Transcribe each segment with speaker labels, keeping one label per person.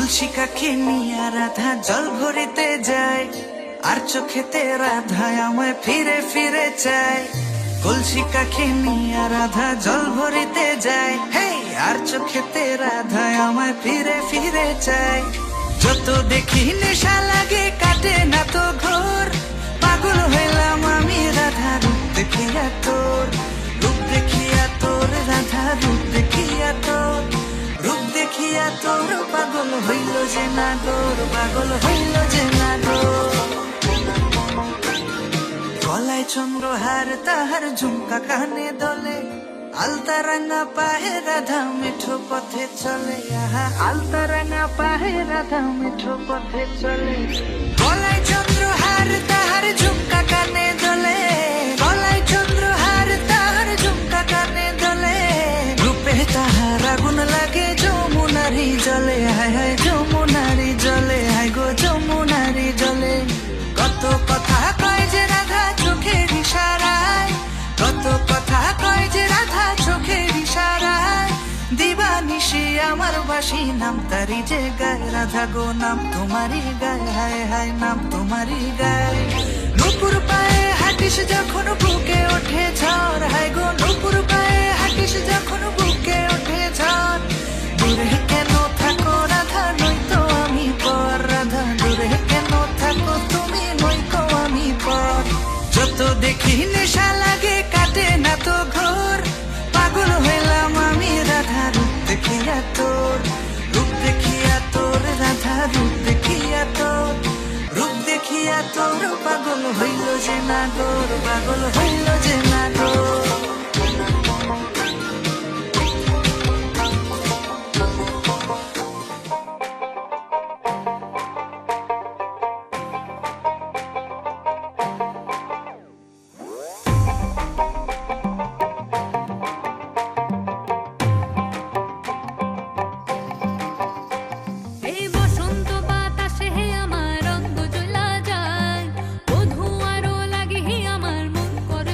Speaker 1: কলসিকাকে নিয়ে রাধা জল ভরিতে যায়, আর চোখেতে রাধা আমায় ফিরে ফিরে চায়। কলসিকাকে নিয়ে রাধা জল ভরিতে যায়, হে আর চোখেতে রাধা আমায় ফিরে ফিরে চায়। যত দেখি নেশা লাগে কাটে না তো ঘোর, পাগল হইলাম আমি রাধা রূপ দেখিয়া তোর, রূপ দেখিয়া তোর রাধা রূপ দেখিয়া তোর, রূপ দেখিয়া তোর পাগল হইল যে না গোর, পাগল হইল যে না গোর। গলায় চন্দ্রহার তাহার ঝুমকা কানে দোলে, আলতা রাঙা পাহে রাধা মিঠো পথে চলে, আহা আলতা রাঙা পাহে রাধা মিঠো পথে চলে। গলায় চন্দ্রহার তাহার ঝুমকা কানে দোলে, গলায় চন্দ্রহার তাহার ঝুমকা কানে দোলে, রূপে তাহার আগুন লাগে যমুনারি জলে, হায় হায় যমুনারি জলে, হায় গো যমুনারি জলে। কত কথা কয় যে রাধা চোখের ইশারায়, কত কথা কয় যে রাধা চোখের ইশারায়, দিবানিশি আমার বাসি নাম তারি যে গায়, রাধা গো নাম তোমারি গায়, হায় হায় নাম তোমারি গায়। নুপুর পায়ে হাঁটিস যখন বুকে ওঠে ঝড়, হায় গো নুপুর পায়ে হাঁটিস যখন বুকে ওঠে ঝড়, দূরে কেন থাকো রাধা নয়তো আমি পর, রাধা দূরে কেন থাকো তুমি নয়তো আমি পর। যত দেখি নেশা লাগে কাটে না তো ঘোর, পাগল হইলাম আমি রাধা রূপ দেখিয়া তোর, রূপ দেখিয়া তোর রাধা রূপ দেখিয়া তোর, রূপ দেখিয়া তোর পাগল হইল যে না গোর, পাগল হইল যে না গোর।
Speaker 2: আমার রঙ্গ জ্বলা যায়, বধু আরো লাগে আমার মন করে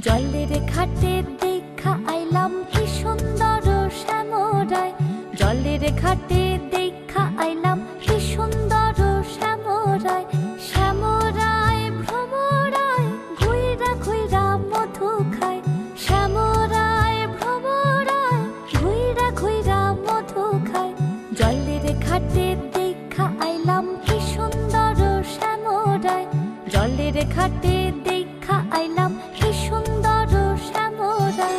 Speaker 2: জলের ঘাটে দেখা আইলাম কি সুন্দর শ্যামরায়, জলের ঘাটে দেখা আইলাম কি সুন্দর শ্যামরায়। শ্যামরায় ভ্রমরায় ঘুইরা ঘুইরা মধু খায়, শ্যামরায় ভ্রমরায় ঘুইরা ঘুইরা মধু খায়। জলের ঘাটে দেখা আইলাম কি সুন্দর শ্যামরায়, জলের ঘাটে দেখা আইলাম কি সুন্দর শ্যামরায়।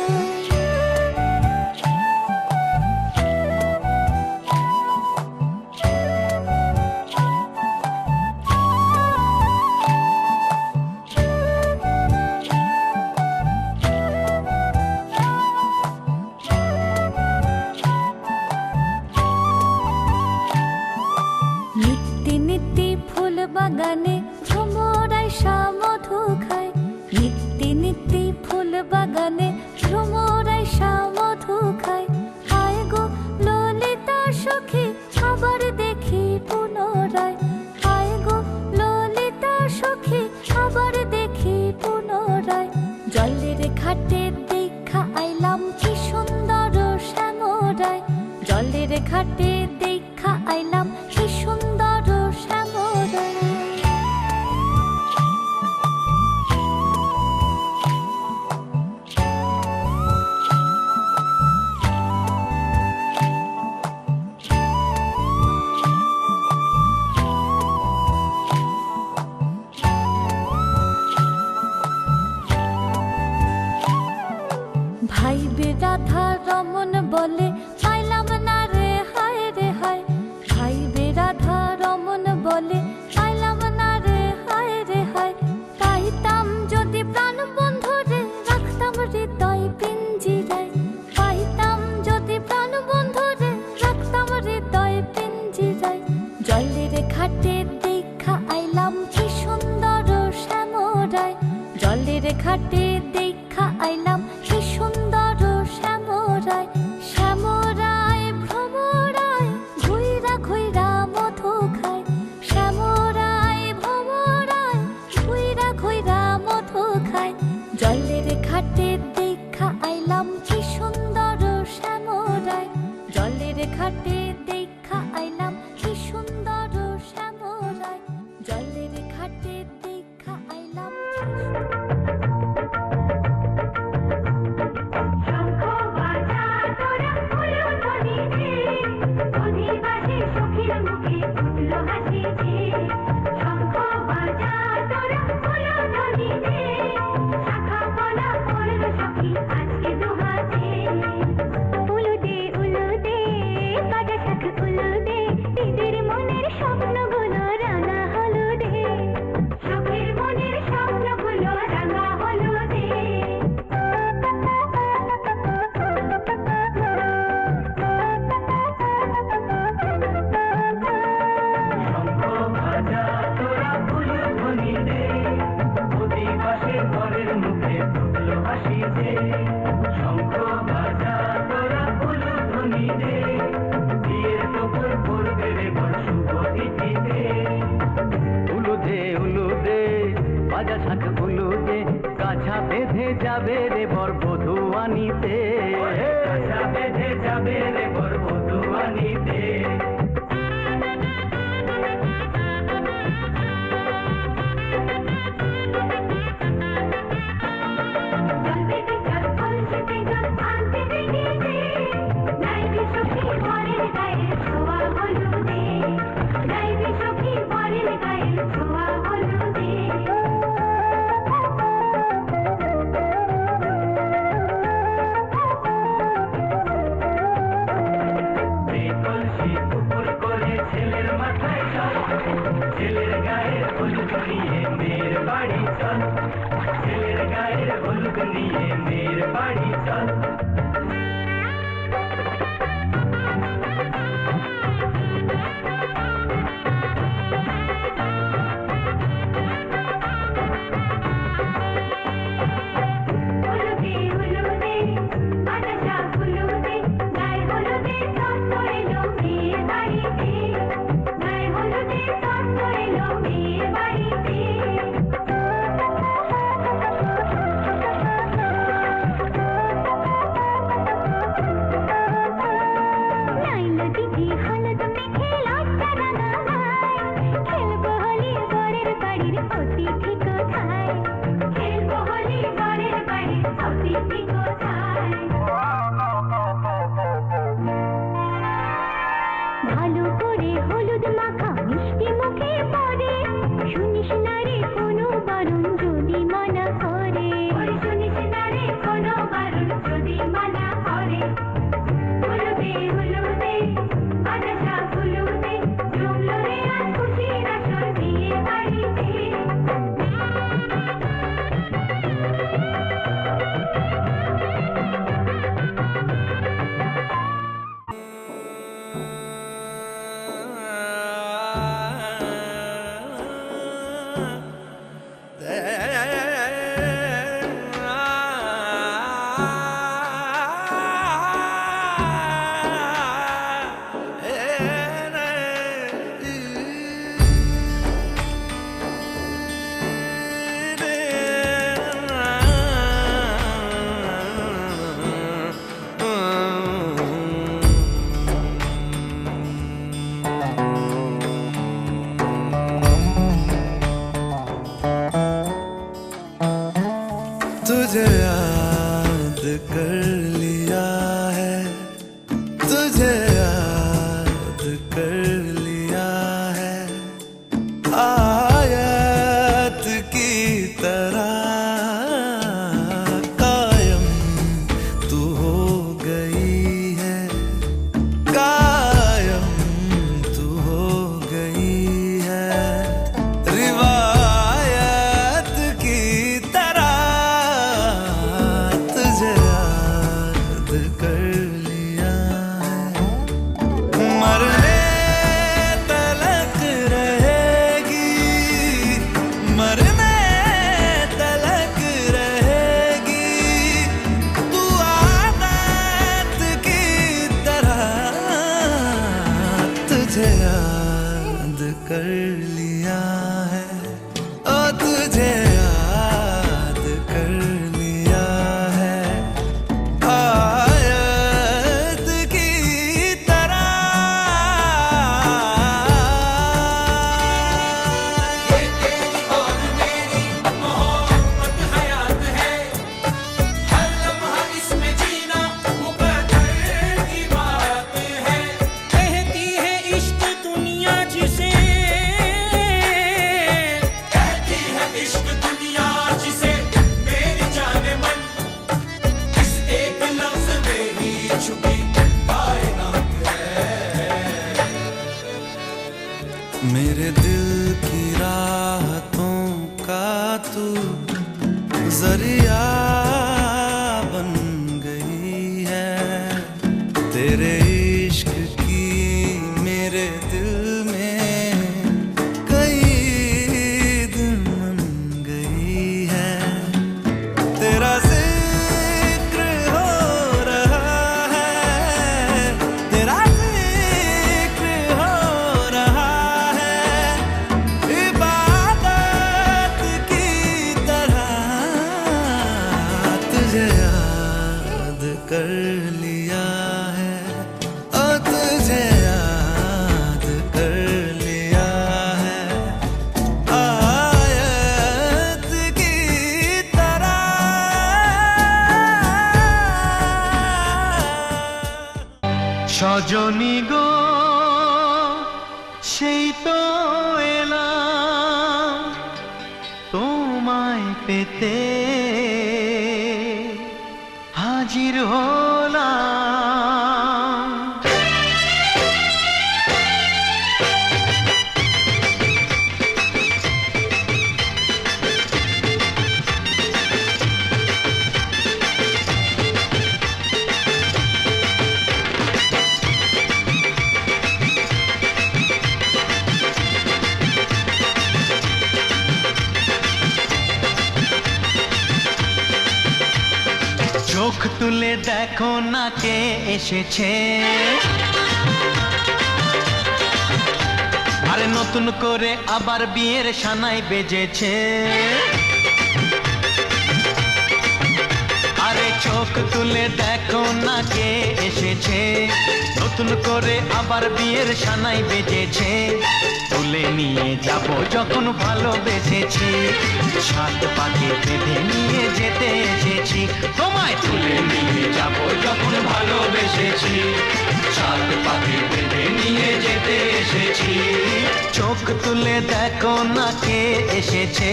Speaker 2: নিত্যি নিত্যি ফুল বাগানে ভ্রমরায় মধু খায়, নিত্যি নিত্যি ফুল বাগানে ভ্রমরায় মধু খায়। হায় গো ললিতা সখী আবার দেখি পুনরায়, হায় গো ললিতা সখী আবার দেখি পুনরায়। জলের ঘাটে দেখা আইলাম কি সুন্দর শ্যামরায়, জলের ঘাটে দেখা আইলাম কি সুন্দর শ্যামরায়। ভাই রাধা রমন বলে পাইলাম না রে হায় রে হায়, ভাই রাধা রমন বলে পাইলাম না রে হায় রে হায়। পাইতাম যদি প্রাণ বন্ধু রে রাখতাম হৃদয় পিঞ্জিরায়, পাইতাম যদি প্রাণ বন্ধু রে রাখতাম হৃদয় পিঞ্জিরায়। জলের ঘাটে দেখা আইলাম কি সুন্দর শ্যামরায়, জলের ঘাটে দেখা আইলাম কি সুন্দর শ্যামরায়। শ্যামরায় ভ্রমরায় ঘুইরা ঘুইরা মধু খায়, শ্যামরায় ভ্রমরায় ঘুইরা ঘুইরা মধু খায়। জলের ঘাটে দেখা আইলাম কি সুন্দর শ্যামরায়, জলের ঘাটে দেখা আইলাম কি সুন্দর শ্যামরায়, জলের ঘাটে দেখা আইলাম কি
Speaker 3: বেঁধে যাবে রে বর বধূ আনিতে, কাছা বেঁধে যাবে রে বর বধূ আনিতে। ছেলের গায়ের হলুদ নিয়ে মেয়ের বাড়ি চল, ছেলের গায়ের হলুদ নিয়ে মেয়ের বাড়ি চল।
Speaker 4: অতিথি কোথায় ভালো করে হলুদ মাখা মিষ্টি মুখে পড়ে শুনিস না রে কোনো বারণ যদি মানা করে শুনিস না রে কোনো বারণ যদি মানা করে হলুদে হলুদে আদাসা হলুদে জমলো রে আর খুশির আসর বিয়ে বাড়িতে
Speaker 1: तुझे याद कर लिया है तुझे याद कर लिया है आयत की तरह कायम तू हो गई है कायम तू हो गई है रिवायत की तरह तुझे याद कर लिया है मरने तलक रहेगी मरने तलक रहेगी तू आदत की तरह तुझे याद कर लिया है ओ तुझे याद कर लिया है आयत की तरह ये तेरी और मेरी मोहब्बत हयात है हर लम्हा इसमें जीना मुकद्दर की बात है
Speaker 5: कहती है इश्क दुनिया जिसे
Speaker 1: कहती है इश्क दुनिया जिसे मेरी जाने मन इस एक लफ्ज में ही छुपी कायनात है मेरे दिल की राहतों का तू जरिया बन गई है तेरे इश्क की मेरे दिल में कई दिन मन गई है तेरा जिक्र हो रहा है तेरा जिक्र हो रहा है इबादत की तरह तुझे याद कर लिया है ओ तुझे याद कर लिया है आयत की तरह
Speaker 3: সজনী গো সেই তো এলাম তোমায় পেতে হাজির হলাম চোখ তুলে দেখো না কে এসেছে আরে নতুন করে আবার বিয়ের সানাই বেজেছে আরে চোখ তুলে দেখো না কে এসেছে নতুন
Speaker 6: নতুন করে আবার বিয়ের সানাই বেজেছে, তুলে নিয়ে যাব যখন ভালোবেসেছি, সাত পাকে বেঁধে নিয়ে যেতে এসেছি, তোমায় তুলে নিয়ে যাব যখন ভালোবেসেছি, সাত পাকে বেঁধে নিয়ে যেতে এসেছি। চোখ তুলে দেখো না কে এসেছে,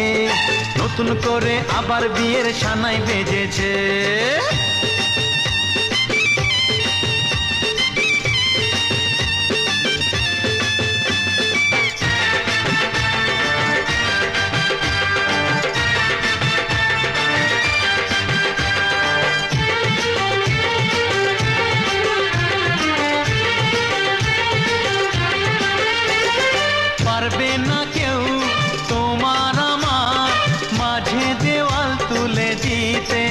Speaker 6: নতুন করে আবার বিয়ের সানাই বেজেছে। পারবে না কেউ তোমার আমার মাঝে দেওয়াল তুলে দিতে,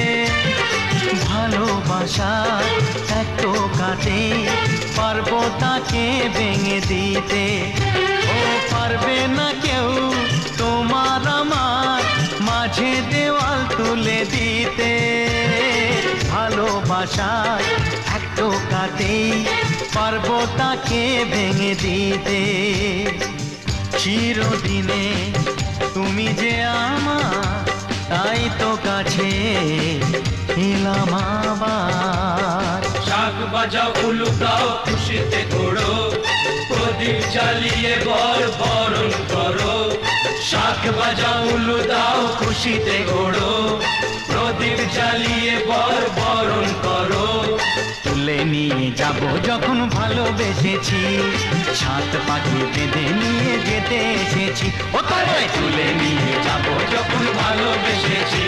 Speaker 6: ভালোবাসা এত কাটে পারবো তাকে ভেঙে দিতে। ও পারবে না কেউ তোমার আমার মাঝে দেওয়াল তুলে দিতে, ভালোবাসা এত কাটে পারবো তাকে ভেঙে দিতে। চিরদিনে তুমি যে আমার, তাই তো কাছে এলাম আবার।
Speaker 3: শাক বাজাও উলু দাও খুশিতে ঘোড়ো, প্রদীপ জ্বালিয়ে বর বরণ করো। শাক বাজাও উলু দাও খুশিতে ঘোড়ো, প্রদীপ জ্বালিয়ে বর বরণ করো।
Speaker 6: তুলে নিয়ে যাব যখন ভালোবেসেছি, সাত পাখি বেঁধে নিয়ে যেতে এসেছি। ও তোমায় তুলে নিয়ে যাব যখন ভালোবেসেছি,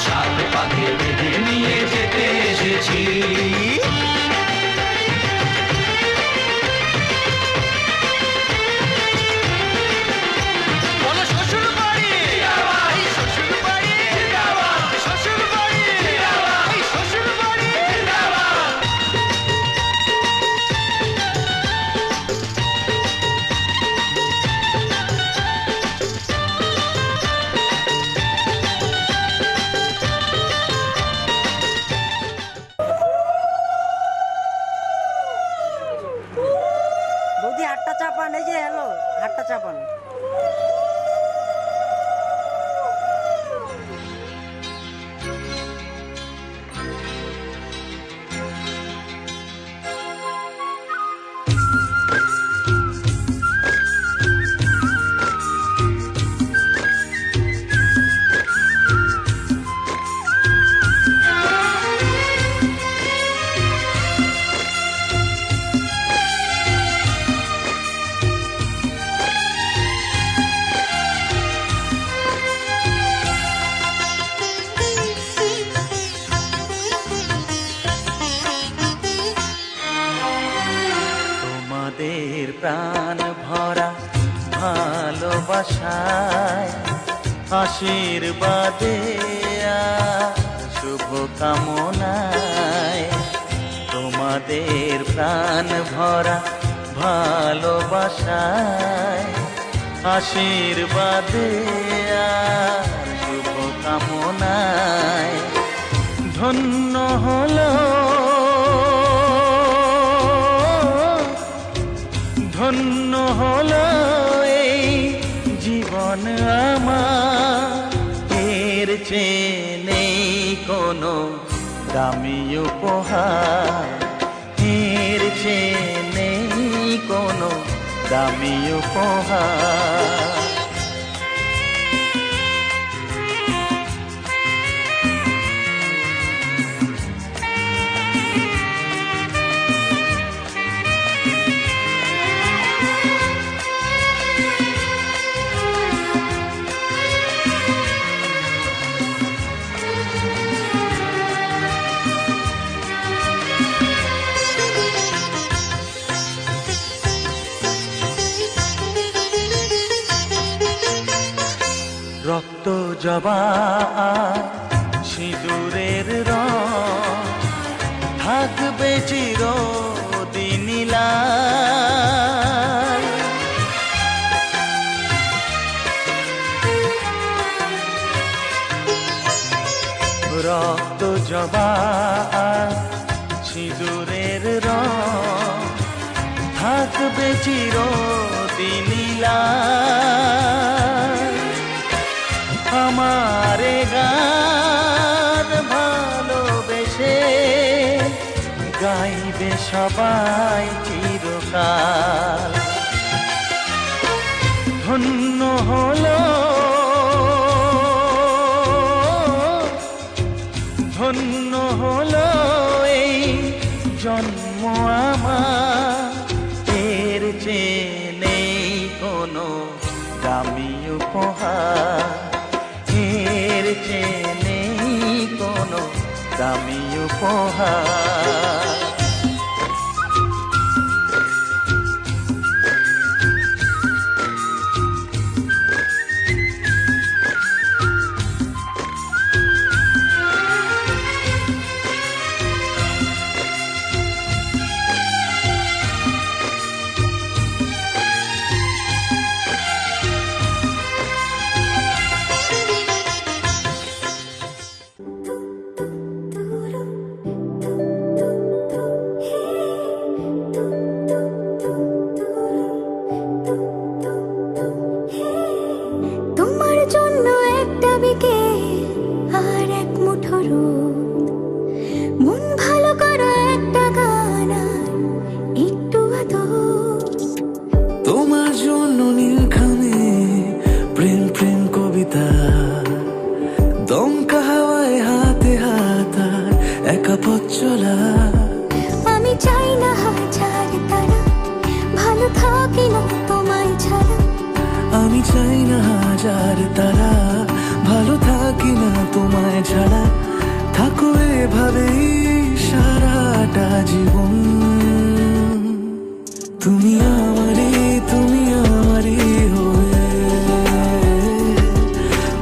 Speaker 6: সাত পাখি বেঁধে নিয়ে যেতে এসেছি।
Speaker 7: বৌদি হাটটা চাপান, এই যে হ্যালো হাটটা চাপান।
Speaker 6: তোমাদের প্রাণ ভরা ভালোবাসায়, আশীর্বাদে শুভ কামনায়, তোমাদের প্রাণ ভরা ভালোবাসায়, আশীর্বাদে শুভ কামনায় ধন্য হলো, ধন্য হলো এই জীবন আমার। এর চেয়ে নেই কোনো দামি উপহার, এর চেয়ে নেই কোনো দামি উপহার। রক্ত জবা সিঁদুরের রং থাকবে চিরদিন লাল। রক্ত জবা সিঁদুরের রং থাকবে চিরদিনীলা আমার গান ভালোবেসে গাইবে সবাই চিরকাল ধন্য হলো ধন্য হলো এই জন্ম আমার এর চেয়ে নেই কোনো দামি উপহার এর চেয়ে নেই কোনো দামি উপহার
Speaker 2: তোমার জন্য একটা বিকেল আর এক মুঠো রোদ মন ভালো করো একটা গান আর একটু আদর
Speaker 1: তোমার জন্য নীলখানে প্রেম প্রেম কবিতা দমকা হাওয়ায় হাতে হাত একা পথ চলা
Speaker 2: আমি চাই না হাজার তারা ভালো থাকি না তোমায় ছাড়া
Speaker 1: আমি চাই না হাজার তারা ভালো থাকি না তোমায় ছাড়া থাকো এভাবেই সারাটা জীবন তুমি আমারই হয়ে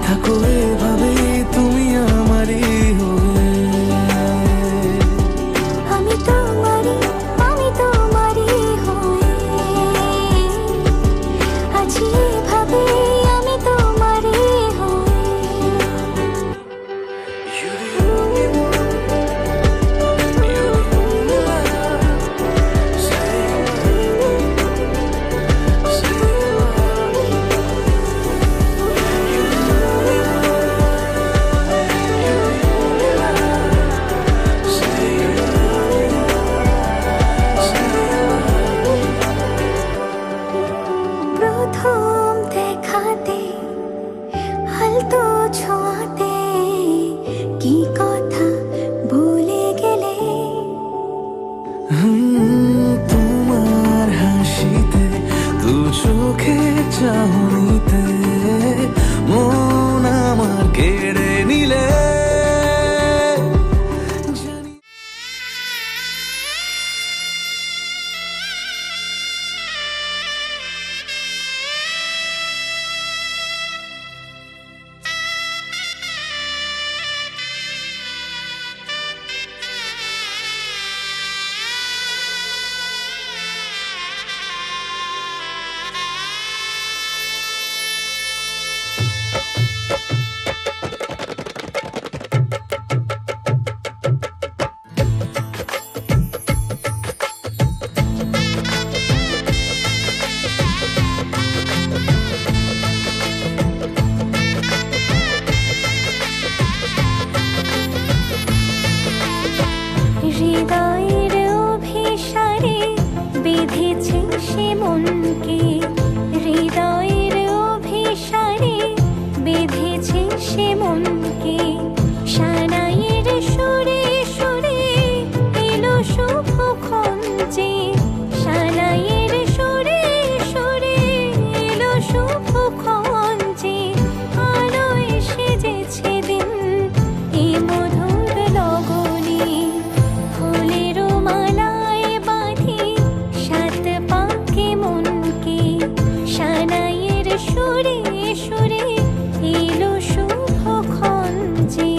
Speaker 1: থাকো এভাবেই তুমি আমারই হয়ে
Speaker 2: আমি তোমারই হয়ে আছি এভাবে আমি তোমারই হয়ে প্রথম দেখাতে হালতো ছোঁয়াতে কি কথা ভুলে গেলে
Speaker 1: তোমার হাসিতে দু চোখে চাহনিতে মন আমার কেড়ে নিলে
Speaker 2: হৃদয়ের অভিসারে বেঁধেছে সে মনকে হৃদয়ের অভিসারে বেঁধেছে সে মনকে সানাইয়ের সুরে সুরে এলো শুভক্ষণ যে সানাইয়ের সুরে সুরে এলো শুভক্ষণ যে আলো এসে যেছে দিন এ মধুর লগনে ফুলের মালায় বাঁধি সাত পাকে মনকে সানাইয়ের সুরে সুরে এলো শুভক্ষণ যে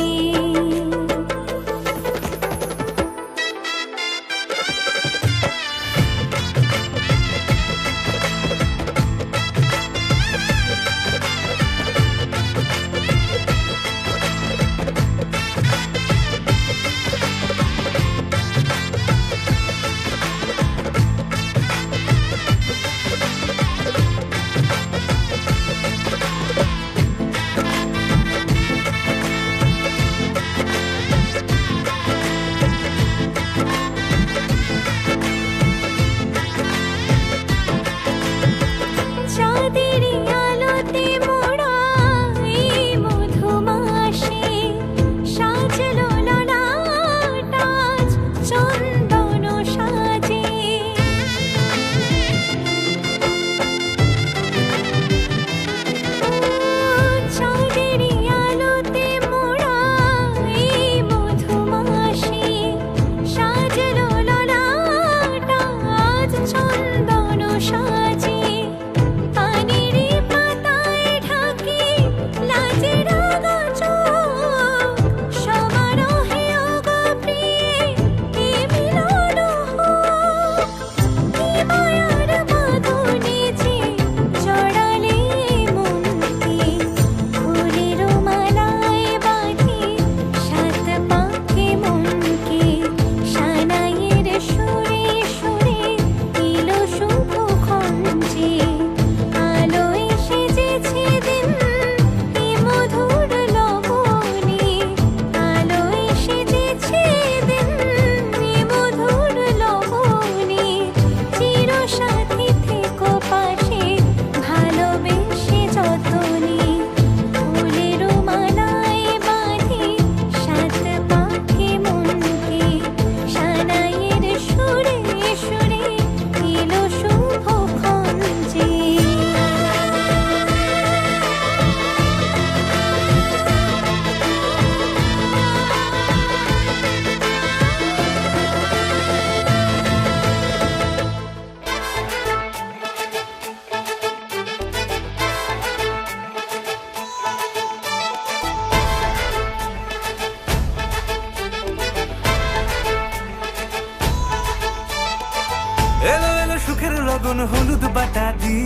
Speaker 1: সুখের লগন হলুদ বাটা দি,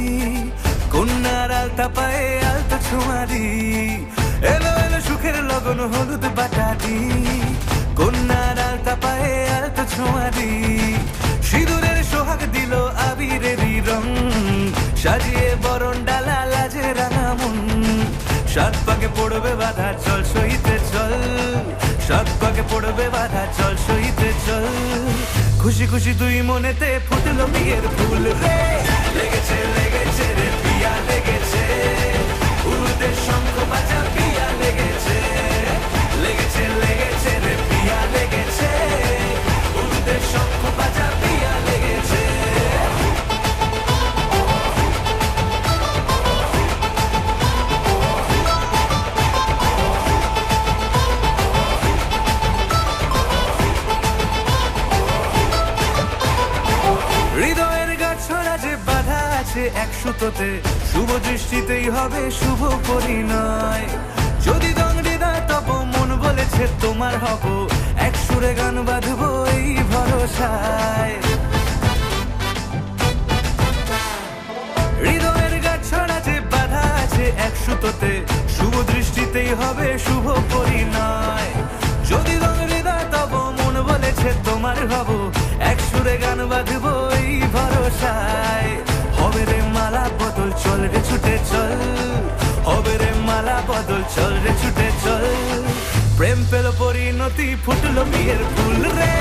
Speaker 1: কন্যার আলতা পায়ে আলতা ছোঁয়া দি। এলো এলো সুখের লগন হলুদ বাটা দি, কন্যার আলতা পায়ে আলতা ছোঁয়া দি। সিঁদুরের সোহাগ দিল আবিরেরই রং, সাজিয়ে বরণ ডালা লাজে রাঙা মন। সাত পাকে পড়বে বাধা চল সইতে চল, সাত পাকে পড়বে বাধা চল সইতে চল। খুশি খুশি দুই মনেতে ফুটলো বিয়ের ফুল রে, লেগেছে লেগেছে রে পিয়া লেগেছে, উলুদের শঙ্খ বাজা পিয়া লেগেছে, লেগেছে লেগেছে রে পিয়া লেগেছে, উলুদের শঙ্খ বাজা পিয়া লেগেছে। হৃদয়ের গাছড়া যে বাধা আছে এক সুতোতে, শুভ দৃষ্টিতেই হবে শুভ পরিণয়। যদি দংড়ি দেয় তব মন বলেছে তোমার হব, এক সুরে গান বাঁধবো এই ভরসায়। হৃদয়ের গাছড়া যে বাধা আছে এক সুতোতে, শুভ দৃষ্টিতেই হবে শুভ পরিণয়। যদি দংড়ি দেয় তব মন বলেছে তোমার হব, এক সুরে গান বাঁধবো এই ভরসায়। হবে রে মালা বদল চল রে ছুটে চল, হবে রে মালা বদল চল রে ছুটে চল। প্রেম পেল পরিণতি ফুটলো বিয়ের ফুল রে,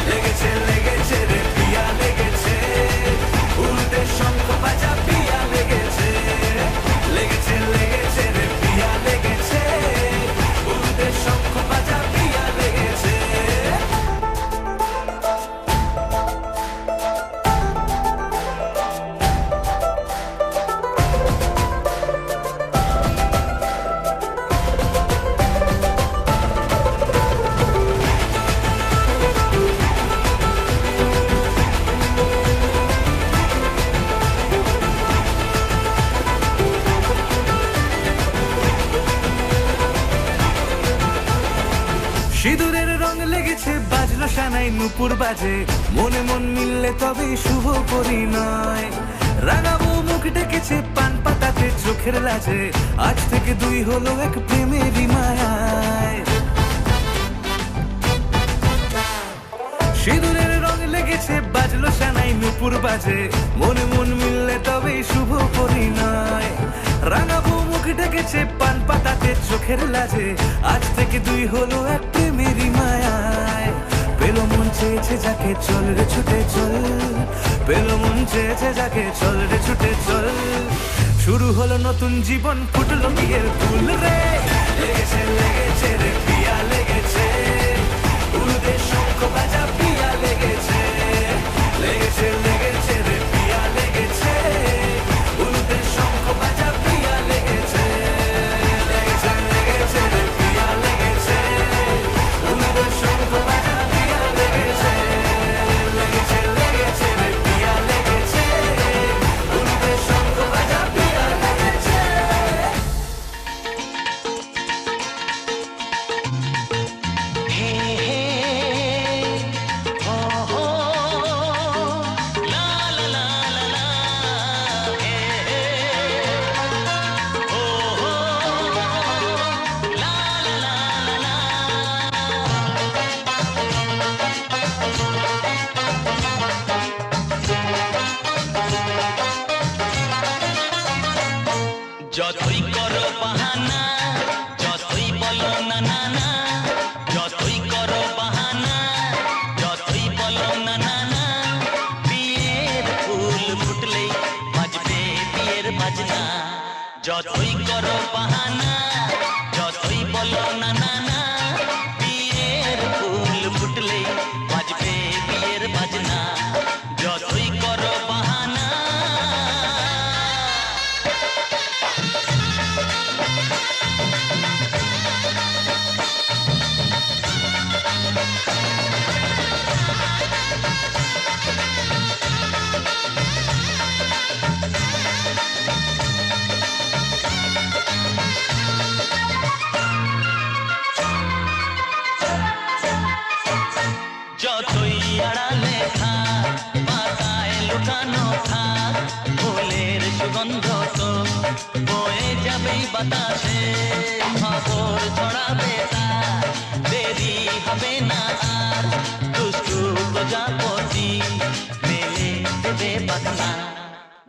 Speaker 1: লেগেছে লেগেছে রে পিয়া লেগেছে, উলুদের শঙ্খ বাজা পিয়া লেগেছে, লেগেছে লেগেছে রে পিয়া লেগেছে, উলুদের শঙ্খ বাজা পিয়া লেগেছে। সিঁদুরের রং লেগেছে বাজলো সানাই নুপুর বাজে, মনে মন মিললে তবে শুভ পরিণয়। রাঙাবো মুখ ডেকেছে পান পাতাতে চোখের লাজে, আজ থেকে দুই হলো এক প্রেমেরই মায়ায়। সিঁদুরের রং লেগেছে বাজলো সানাই নুপুর বাজে, মনে মন মিললে তবে শুভ পরিণয়। রাঙাবো মুখ ডেকেছে পান পাতাতে চোখের লাজে, আজ থেকে দুই হলো এক প্রেমেরই মায়ায়। পেলো মন চেয়েছে যাকে চল রে ছুটে চল, পেলো মন চেয়েছে যাকে চল রে ছুটে চল। শুরু হলো নতুন জীবন ফুটলো বিয়ের ফুল রে, লেগেছে লেগেছে রে পিয়া লেগেছে, উলুদের শঙ্খ বাজা পিয়া লেগেছে, লেগেছে লেগেছে রে পিয়া লেগেছে, উলুদের শঙ্খ বাজা পিয়া লেগেছে, লেগেছে লেগেছে রে পিয়া লেগেছে, উলুদের শঙ্খ বাজা পিয়া লেগেছে, লেগেছে লেগেছে রে পিয়া লেগেছে, উলুদের শঙ্খ বাজা পিয়া লেগেছে।
Speaker 6: যতই করো বাহানা, যতই বলো না না না, যতই করো বাহানা, যতই বলো না না না, বিয়ের ফুল ফুটলেই বাজবে বিয়ের বাজনা। যতই করো বাহানা, যতই বলো না না না, বিয়ের ফুল ফুটলেই বাজবে বিয়ের বাজনা। যতই করো বাহানা।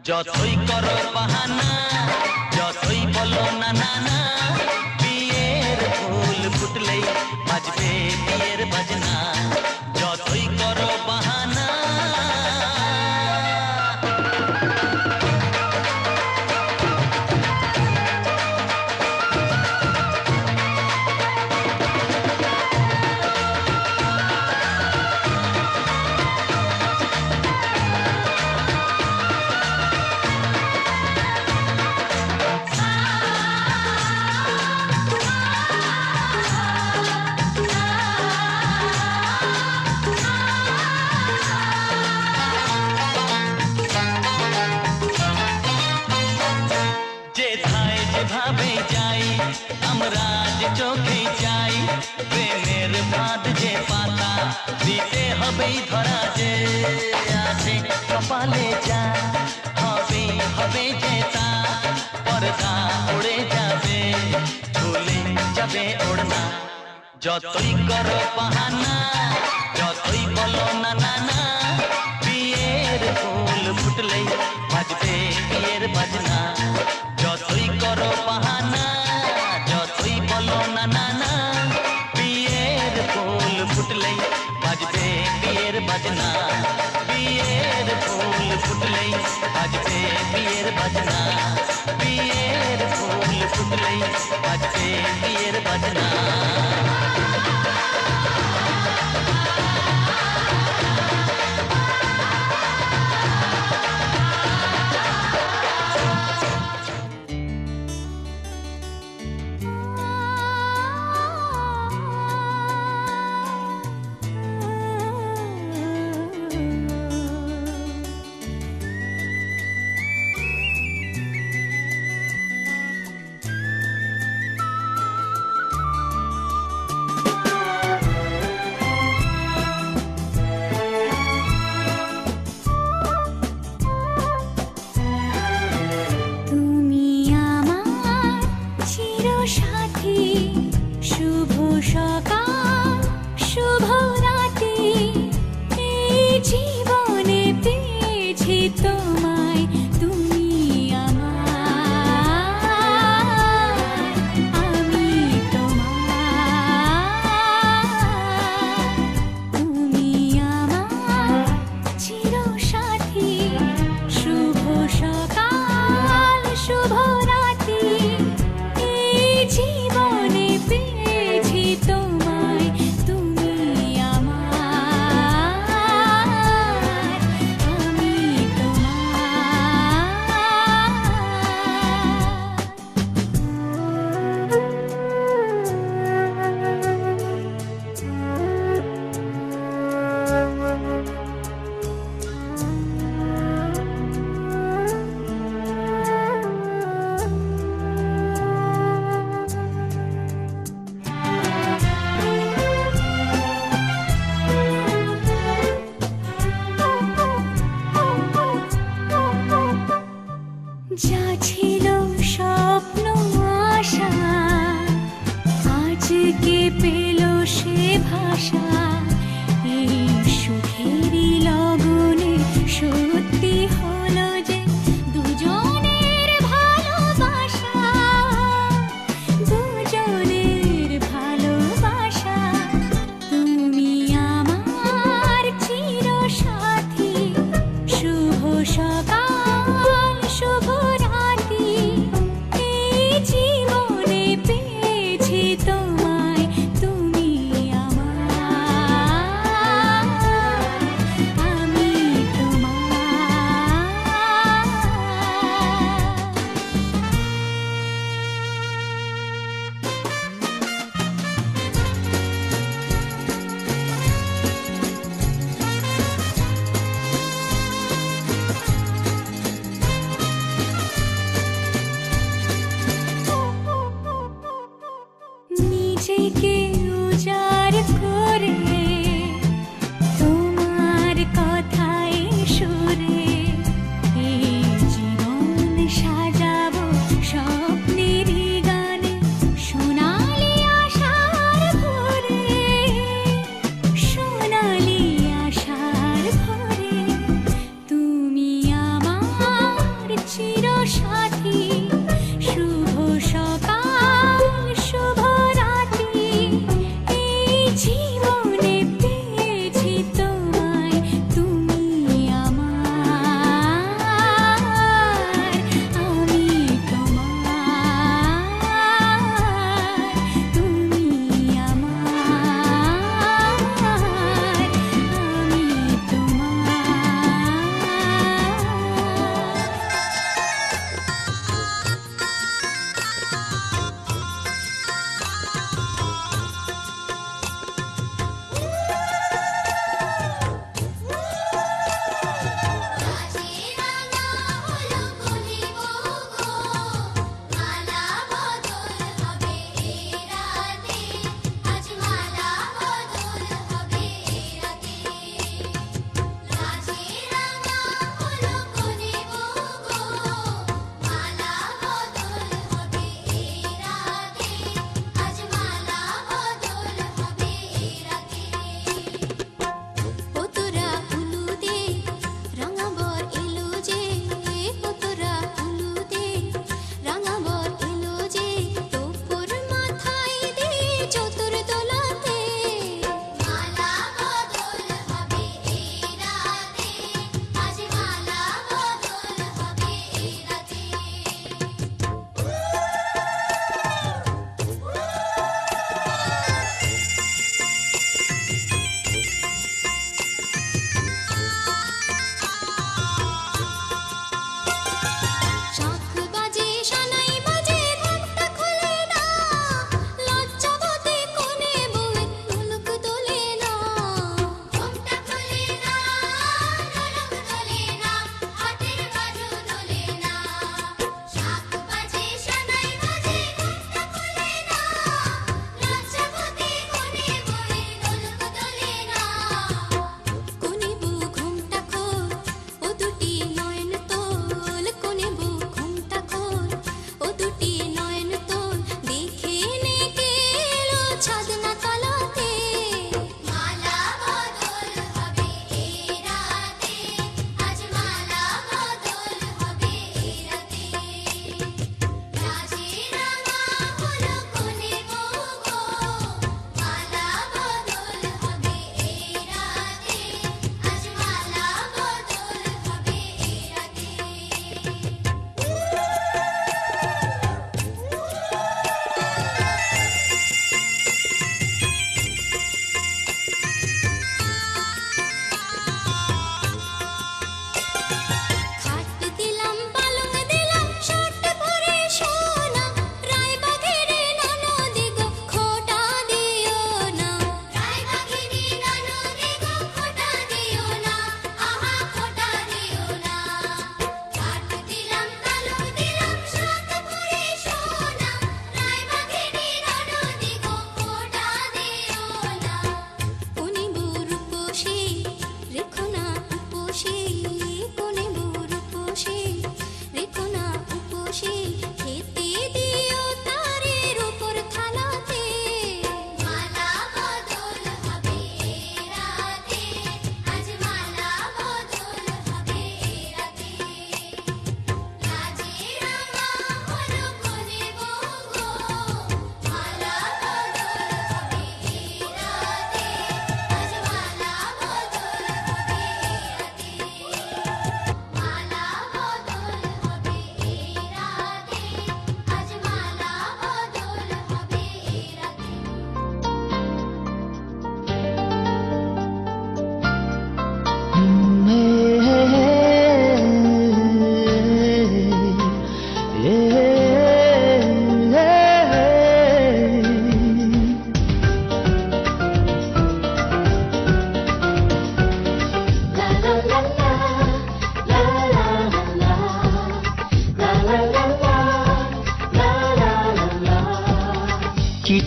Speaker 6: যতই করো বাহানা, যতই বলো না না না, বিয়ের ফুল ফুটলেই বাজবে বিয়ের বাজনা। যতই করো বাহানা। যেথায় যেভাবে যাই আমরা যে চোখে চাই, প্রেমের ফাঁদ যে পাতা দিতে হবেই ধরা, যে আছে কপালে যা হবে হবে যে তা, পর্দা উড়ে যাবে ভুলে যাবে ওড়না। যতই করো বাহানা, যতই বলো না না না, বিয়ের ফুল ফুটলেই বাজবে বিয়ের বাজনা। যতই করো বাহানা, যতই বলো না না না, বিয়ের ফুল ফুটলেই বাজবে বিয়ের বাজনা। বিয়ের ফুল ফুটলেই বাজবে বিয়ের বাজনা। বিয়ের ফুল ফুটলেই বাজবে বিয়ের বাজনা।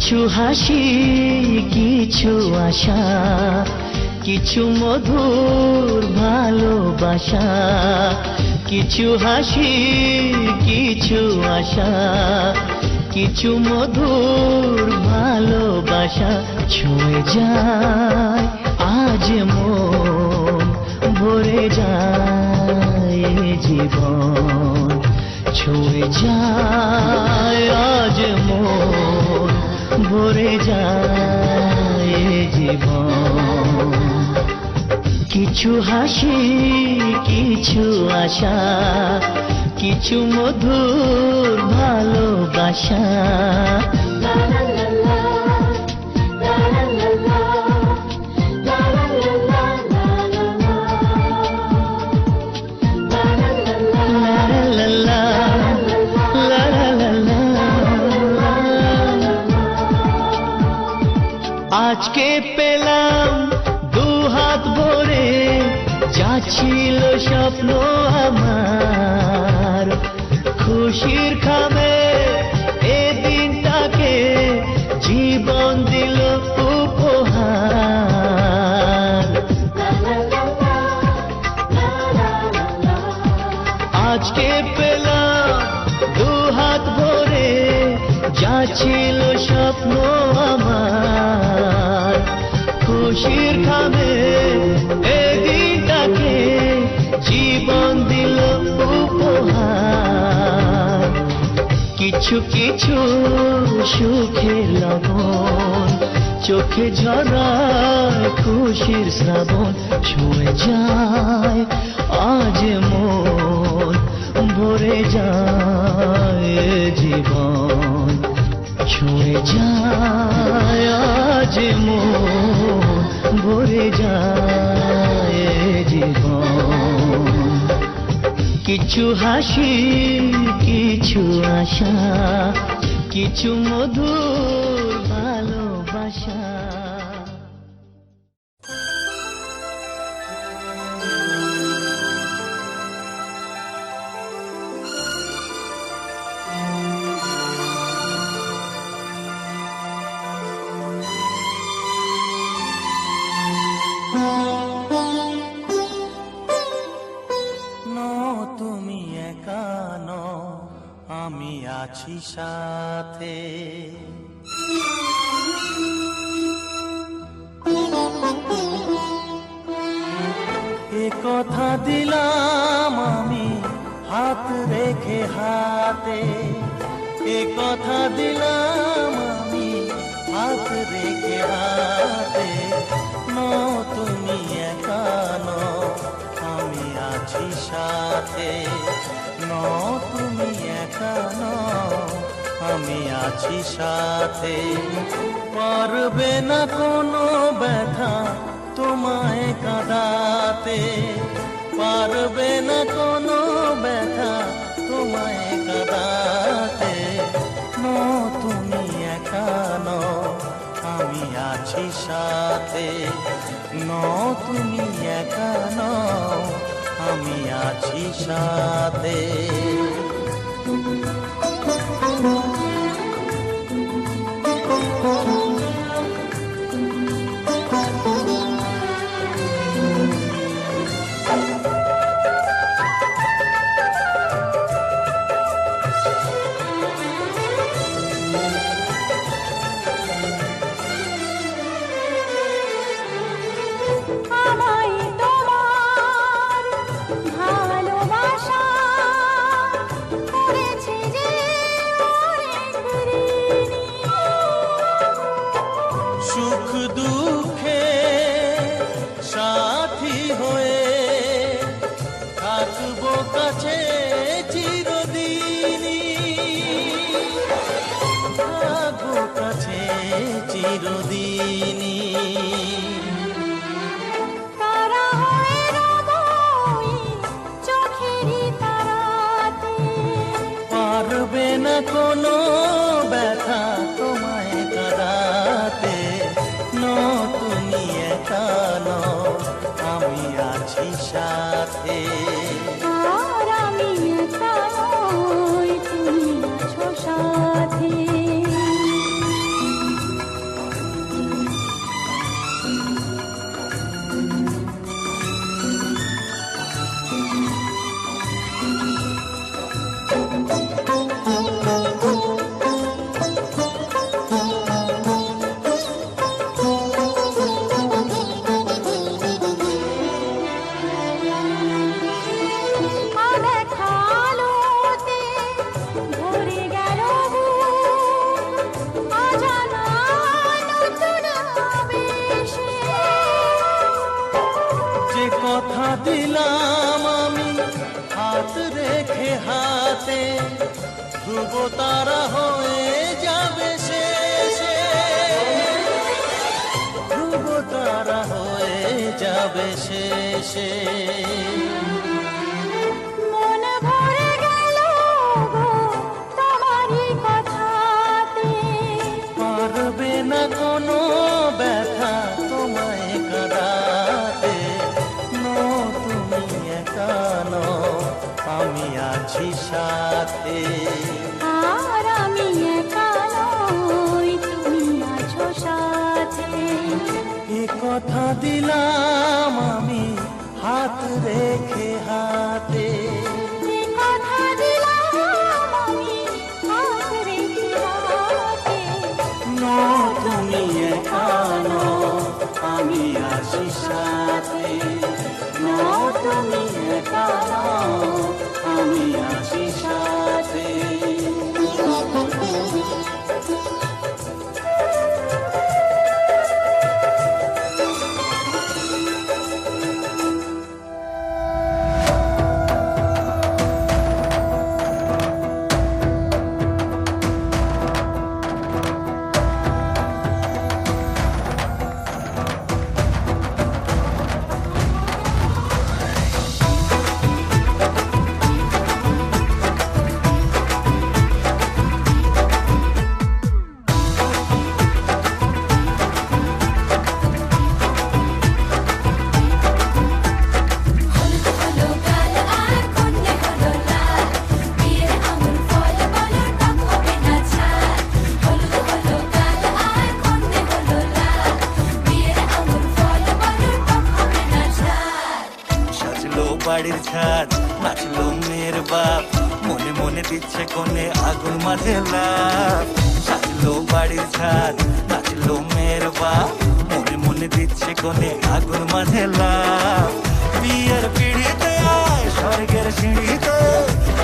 Speaker 6: কিছু হাসি কিছু আশা, কিছু মধুর ভালোবাসা, কিছু হাসি কিছু আশা, কিছু মধুর ভালোবাসা ছুঁয়ে যায় আজ মন, ভরে যায় জীবন, ছুঁয়ে যায় আজ মন, ভরে যায় জীবন। কিছু হাসি কিছু আশা, কিছু মধুর ভালোবাসা। আজকে পেলাম দু হাত ভরে, যা ছিল স্বপ্ন আমার, খুশির খামে এ দিনটাকে জীবন দিল উপহার। আজকে পেলাম দু হাত ভরে, যা ছিল স্বপ্ন আমার, খুশির খামে এ দিনটাকে জীবন দিল উপহার। কিছু কিছু সুখে লবণ, চোখে ঝরায় খুশির শ্রাবণ, ছুঁয়ে যায় আজ মন, ভরে যায় জীবন, ছুঁয়ে যায় আজ মন, ভরে যায় জীবন। কিছু হাসি কিছু আশা, কিছু মধুর ভালোবাসা।
Speaker 8: তুমি একা নও, আমি আছি সাথে। এ কথা দিলাম আমি হাত রেখে হাতে, এ কথা দিলাম আমি হাত রেখে হাতে। তুমি একা নও, আমি আছি সাথে। তুমি একা নও, আমি আছি সাথে। পারবে না কোনো ব্যথা তোমায় কাঁদাতে, পারবে না কোনো ব্যথা তোমায় কাঁদাতে। তুমি একা নও, আমি আছি সাথে। তুমি একা নও, আমি আছি সাথে। সুখ দুঃখে সাথী হয়ে থাকবো কাছে চিরদিনই, থাকবো কাছে চিরদিনই। পারবে না কোনো ব্যথা তোমায় কাঁদাতে। তুমি একা নও, আমি আছি সাথে।
Speaker 2: আমি একা নই, তুমি আছো সাথে।
Speaker 8: দিলাম আমি হাত রেখে হাতে, ধ্রুব তারা হয়ে যাবে শেষে, ধ্রুব তারা হয়ে যাবে শেষে।
Speaker 2: মন ভরে গেল গো তোমারই কথাতে,
Speaker 8: পারবে না কোনো ব্যথা তোমায় কাঁদাতে। নো তুমি একা নও, আমি আছি সাথে।
Speaker 2: আর আমি একা নই, তুমি আছো সাথে।
Speaker 8: এ কথা দিলাম আমি হাত রেখে হাতে,
Speaker 2: এ কথা দিলাম আমি হাত রেখে হাতে।
Speaker 8: নো তুমি একা নও, আমি আছি সাথে। নো তুমি একা নও, আমি আছি সাথে। বাড়ির ছাদ নাচলো মেয়ের বাপ, মনে মনে দিচ্ছে কোনে আগুন মাঝে লাভ। সাজলো বাড়ির ছাদ নাচলো মেয়ের বাপ, মনে মনে দিচ্ছে কোনে আগুন মাঝে লাভ। বিয়ের পিড়িতে আয় স্বর্গের সিঁড়িতে,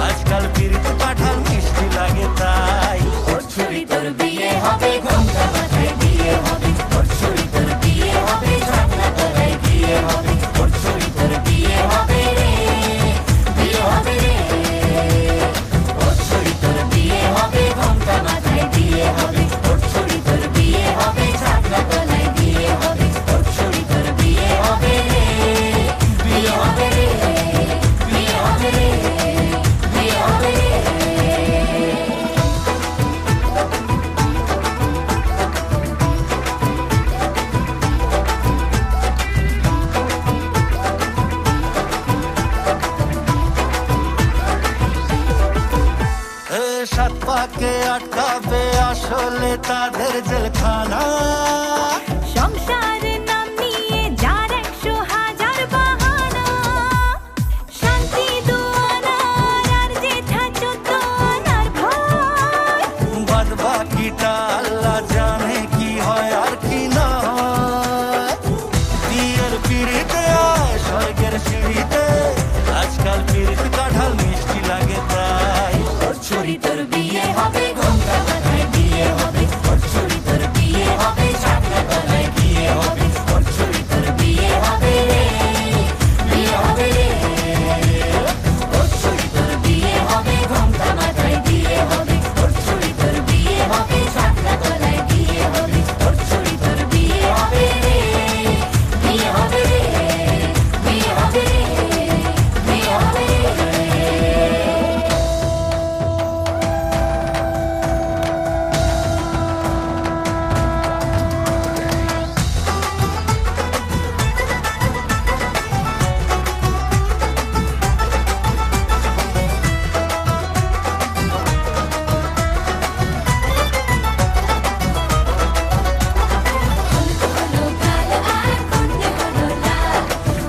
Speaker 8: আজকাল পিড়িতে পাঠাল মিষ্টি লাগে তাই।
Speaker 2: ওর ছুরি তোর বিয়ে হবে, ঘোমটা মাথায় দিয়ে হবে। ওর ছুরি তোর বিয়ে হবে, ঝাঁকনা তলায় দিয়ে হবে। ওর ছুরি তোর বিয়ে হবে রে, বিয়ে হবে রে। ওর ছুরি তোর বিয়ে হবে, ঘোমটা মাথায় দিয়ে হবে। ওর ছুরি তোর বিয়ে হবে, ঝাঁকনা তলায় দিয়ে হবে। ওর ছুরি তোর বিয়ে হবে রে, বিয়ে হবে রে, বিয়ে হবে রে, বিয়ে হবে রে।
Speaker 8: সাত পাকে আটকাবে আসলে তাদের জেলখানা।
Speaker 2: সংসার নাম নিয়ে যার 100,000 বাহানা, শান্তি দুয়ানার আর জেঠা 14 আনার ভয়।
Speaker 8: বাদ বাকিটা আল্লাহ জানে কি হয় আর কি না হয়। বিয়ের পিড়িতে আয় স্বর্গের সিঁড়িতে, আজকাল পিড়িতে কাঁঠাল মিষ্টি লাগে তাই।
Speaker 2: ওর ছুরি তোর বিয়ে হবে, ঘোমটা মাথায় দিয়ে হবে। ওর ছুরি তোর বিয়ে হবে, ঝাঁকনা তলায় দিয়ে হবে। ওর ছুরি তোর বিয়ে হবে রে, বিয়ে হবে রে। ওর ছুরি তোর বিয়ে হবে, ঘোমটা মাথায় দিয়ে হবে। ওর ছুরি তোর বিয়ে হবে, ঝাঁকনা তলায় দিয়ে হবে। ওর ছুরি তোর বিয়ে হবে রে, বিয়ে হবে রে, বিয়ে হবে রে, বিয়ে হবে রে। হলো গাল আর কন্যে হলো লাল,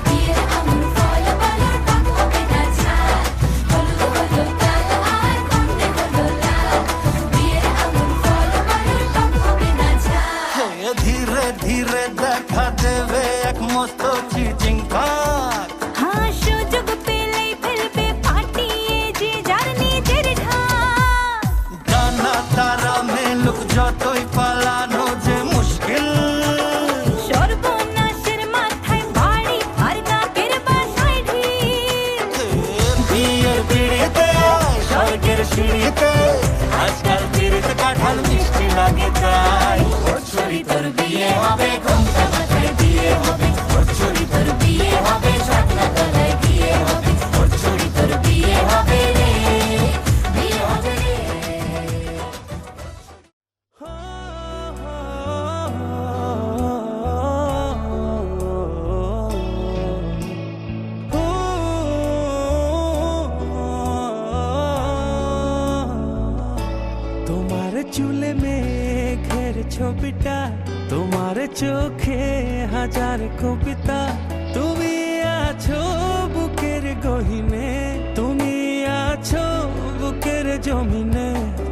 Speaker 2: বিয়ের আঙুর ফল বলো টক হবে না ঝাল। হলুদ হলো গাল আর কন্যে হলো লাল, বিয়ের আঙুর ফল বলো টক হবে না ঝাল।
Speaker 8: ধীরে ধীরে দেখা দেবে এক মস্ত চিচিং পাক।
Speaker 2: হ্যাঁ, সুযোগ পেলেই ফেলবে ফাটিয়ে যে যার নিজের ঢাক।
Speaker 8: ডানা তারা মেলুক যতই পালানো যে মুশকিল।
Speaker 2: সর্বনাশের মাথায় বাড়ি আর নাকের বাসায়
Speaker 8: সিঁড়িতে আজকাল তিরিশ কাঠাল মিষ্টি লাগে তাই
Speaker 2: ওর ছড়ি তোর বিয়ে হবে ঘোমটা মাথায় দিয়ে হবে ওর ছড়ি তোর বিয়ে হবে ছাতনা তলায় দিয়ে হবে ওর ছড়ি তোর বিয়ে হবে রে বিয়ে হবে রে
Speaker 9: তোমার চুলে মেঘের ছবিটা তোমার চোখে হাজার কবিতা তুমি আছো বুকের গহিনে তুমি আছো বুকের জমিনে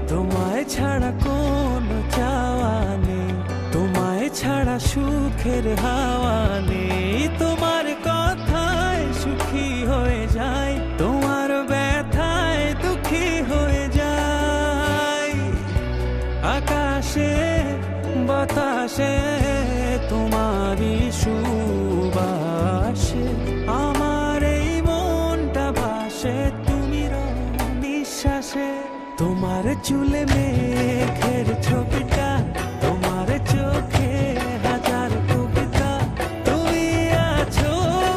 Speaker 9: তোমায় ছাড়া কোনো চাওয়া নেই তোমায় ছাড়া সুখের হাওয়া নেই তোমার কথায় সুখী হয়ে যায় তোমার ব্যথায় দুঃখী হয়ে যায় আকাশে বাতাসে তোমারই সুবাসে আমার এই মনটা ভাসে তুমি নিঃশ্বাসে তোমার চুলে মেঘের ছবিটা তোমার চোখে হাজার কবিতা তুমি আছো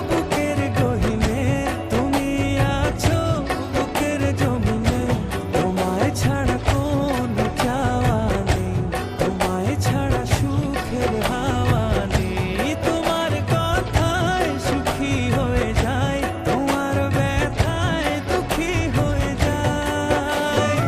Speaker 9: বুকের গহিনে তুমি আছো বুকের জমিনে তোমায় ছাড়া কোনো চাওয়া নেই তোমায় ছাড়া সুখের হাওয়া নেই তোমার কথায় সুখী হয়ে যায় তোমার ব্যথায় দুঃখী হয়ে যায়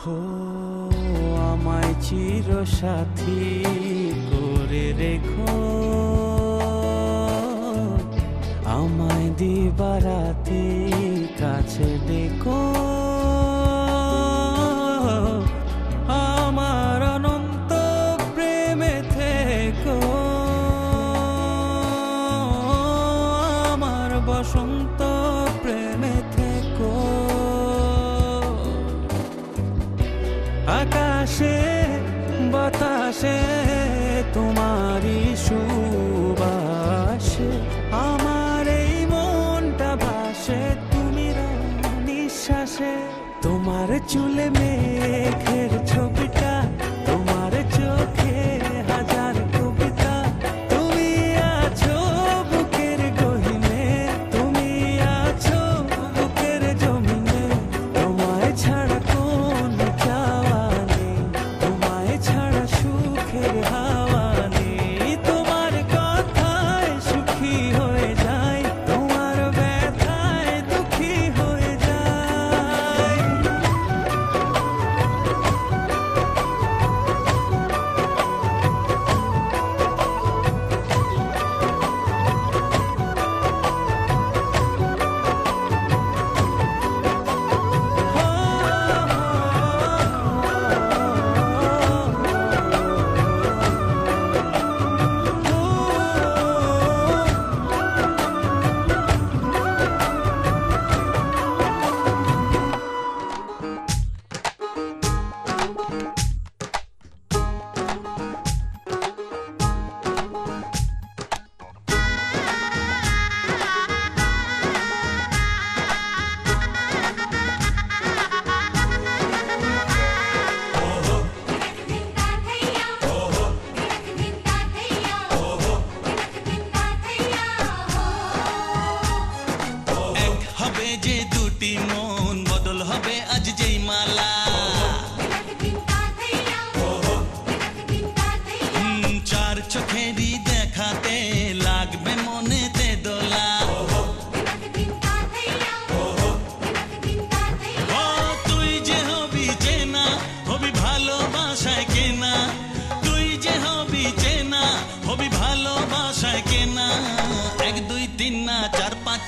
Speaker 9: হো আমায় চির সাথী করে রেখো আমায় দিবারাতি কাছে ডেকো আমার অনন্ত প্রেমে থেকো আমার বসন্ত প্রেমে থেকো আকাশে বাতাসে তোমারই সুবাসে আমার এই মনটা ভাসে তুমি নিঃশ্বাসে তোমার চুলে মেঘের ছবিটা তোমার চোখে হাজার কবিতা তুমি আছো বুকের গহিনে তুমি আছো বুকের জমিনে তোমায় ছাড়া কোনো চাওয়া নেই তোমায় ছাড়া সুখের হাওয়া নেই তোমার কথায় সুখী হয়ে যায় তোমার ব্যথায় দুঃখী হয়ে যায়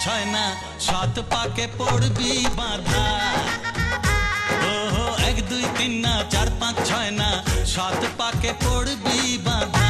Speaker 6: ছয় না, 7 পাকে পড়বি বাঁধা। ও 1 2 3 না, 4 5 6 না, 7 পাকে পড়বি বাঁধা।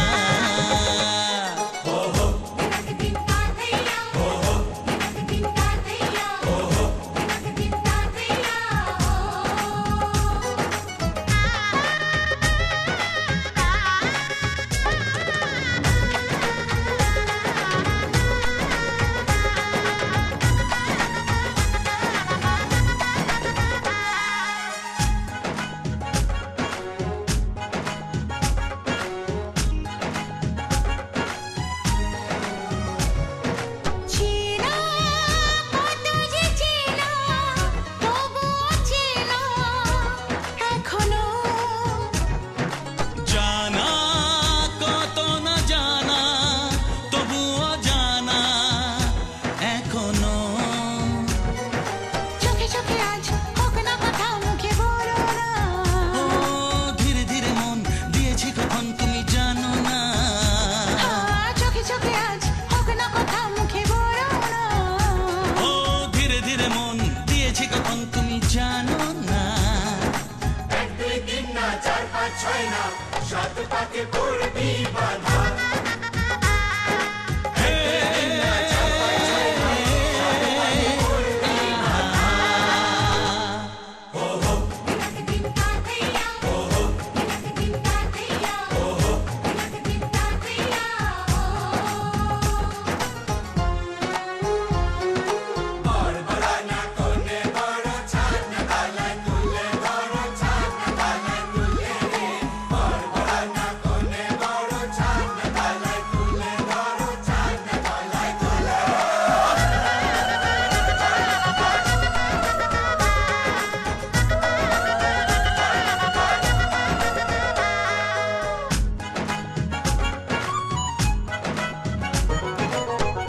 Speaker 2: চেনা কত যে চেনা তবুও চেনা এখনো
Speaker 6: জানা কত না জানা, তবুও জানা এখনো।
Speaker 2: চোখে চোখে আজ হোক না কথা মুখে বলো না
Speaker 6: ও ধীরে ধীরে মন দিয়েছি কখন তুমি জানো না।
Speaker 2: চোখে চোখে আজ হোক না কথা মুখে বলো না
Speaker 6: ও ধীরে ধীরে মন দিয়েছি কখন তুমি জানো না।
Speaker 3: 1 2 3 না, 4 5 6 না, 7 পাকে পড়বি বাঁধা।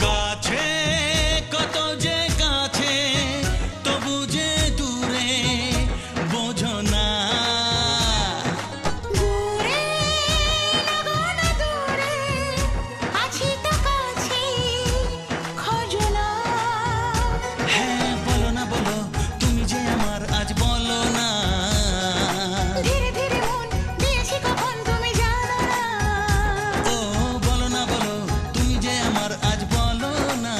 Speaker 6: কাছে কত যে কাছে, তবু যে দূরে বোঝো না।
Speaker 2: দূরে লাগো না দূরে আছি তো কাছে খোঁজো না
Speaker 6: হ্যাঁ বলো না বলো, তুমি যে আমার আজ বলো না।
Speaker 2: ধীরে ধীরে মন দিয়েছি কখন তুমি জানো না
Speaker 6: ও বলো না বলো, তুমি যে আমার আজ বলো না।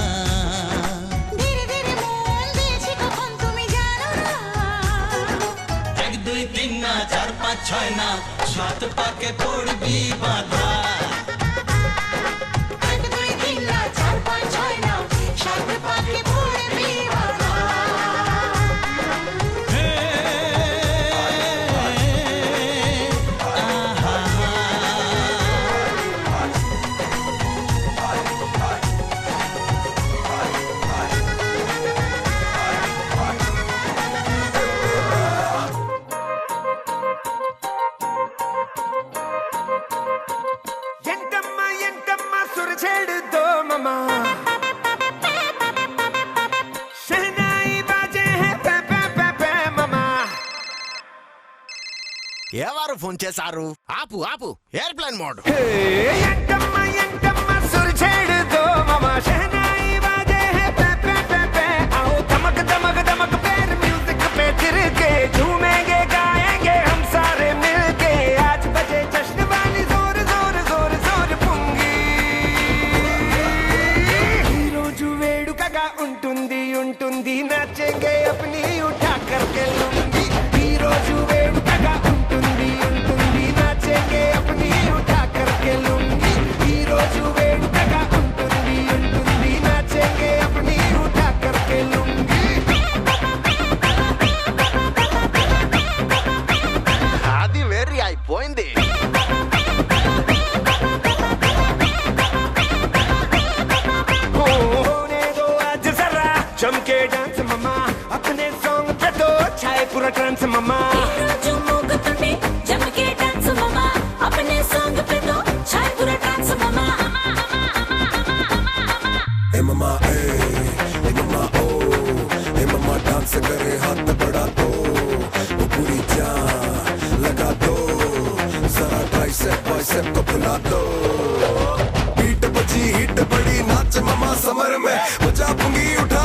Speaker 2: ধীরে ধীরে মন দিয়েছি কখন তুমি জানো না
Speaker 6: 1 2 3 না, 4 5 6 না, 7 পাকে পড়বি বাঁধা।
Speaker 2: 1 2 3 না 4 5 6 না 7 পাকে পড়বি বাঁধা
Speaker 9: ఎంటమ్మా ఎంటమ్మా సురచేడు దోమమా షహనాయి బాజే హే పే పే పే పే మమా.
Speaker 10: ఎవరు ఫోన్ చేశారు? ఆపు ఆపు, ఎయిర్ప్లేన్ మోడ్.
Speaker 9: హే ఎంటమ్మా ఎంటమ్మా సురచేడు దోమమా షహనాయి బాజే హే పే పే పే పే. आओ धमक धमक धमक पैर म्यूजिक पे तिरके झूमेंगे गाएंगे हम सारे मिलके. आज बजे जश्न वाली जोर जोर जोर जोर पुंगी. ఈ రోజు వేడుకగా ఉంటుంది ఉంటుంది నచ్చేంగే अपनी उठा करके लूंगी. ఈ రోజు వేడుకగా ఉంటుంది ఉంటుంది నచ్చేంగే अपनी उठा करके लूंगी. ఈ రోజు వేడుకగా ఉంటుంది ఉంటుంది నచ్చేంగే अपनी उठा करके लूंगी.
Speaker 10: అది వేరే అయిపోయింది.
Speaker 9: होने दो आज जरा चमके डांस ममा. अपने सॉन्ग पे तो छाए पूरा ट्रांस ममा.
Speaker 2: రోజు మోగుతుంటే జమకే డాన్స్ మమా अपने सॉन्ग पे तो छाए पूरा डांस ममा
Speaker 11: ए ममा ए ममा ओ ए ममा डांस करे हाथ बढ़ा दो वो पूरी जान लगा दो जरा ट्राइसेप बाइसेप को फुला दो. बीट बजी हिट बड़ी नाच ममा समर में बजा पुंगी उठा